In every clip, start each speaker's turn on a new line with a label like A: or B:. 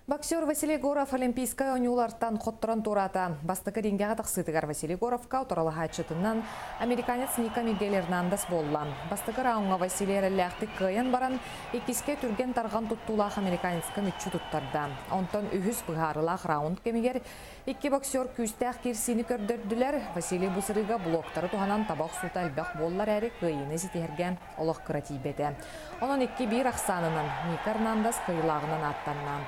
A: Боксер Василий Горов олимпийская ойнулардан қоттырын турата. Бастықы рингеға тақсытығар Василий Горовқа ұтыралыға чытынан американец Ника Мигель Эрнандес болла. Бастықы раунға Василий әріліғті қойын баран, екіске түрген тарған тұттулақ американецкі мүтчі тұттарды. Онтан үхіс бұғарылақ раунд кемегер, екі боксер күстәқ керсini көрдірділер. Василий бұсырыға блоктары туғанан табақ сута әлбәқ боллар әрі қойыны зетерге олық қыратибеді. Onun iki bir ақсанынан Ника Эрнандес қойылағынан аттаннан.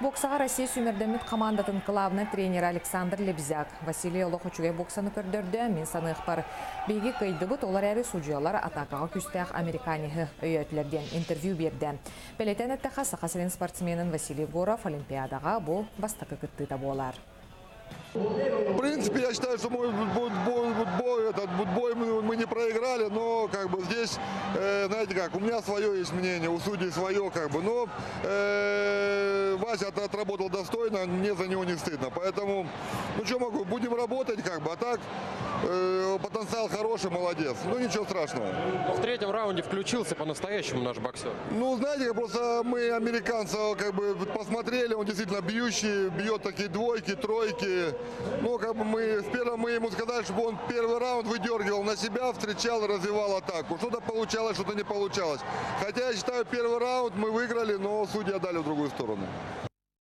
A: Боксаға Россия сүмердемет командатын қылавына тренер Александр Лебзяк. Василий олық үшіге боксаны көрдірді. Мен санық бар. Бейгі қайды бұт олар әрі судьялар атақаға күстәқ американиғы өйетлерден интервью берді. Пелетен әттіға сақасырен спортсменін Василий Горов олимпиадаға бұл бастықы күтті болар.
B: В принципе, я считаю, что мой бой мы не проиграли, но как бы здесь, знаете как, у меня свое есть мнение, у судей свое, как бы, но Вася отработал достойно, мне за него не стыдно, поэтому, ну что могу, будем работать, как бы, а так потенциал хороший, молодец, ну ничего страшного.
C: В третьем раунде включился по-настоящему наш боксер.
B: Ну, знаете, просто мы американца как бы посмотрели, он действительно бьющий, бьет такие двойки, тройки. Ну, как бы в первом мы ему сказали, чтобы он первый раунд выдергивал на себя, встречал и развивал атаку. Что-то получалось, что-то не получалось. Хотя я считаю, первый раунд мы выиграли, но судьи отдали в другую сторону.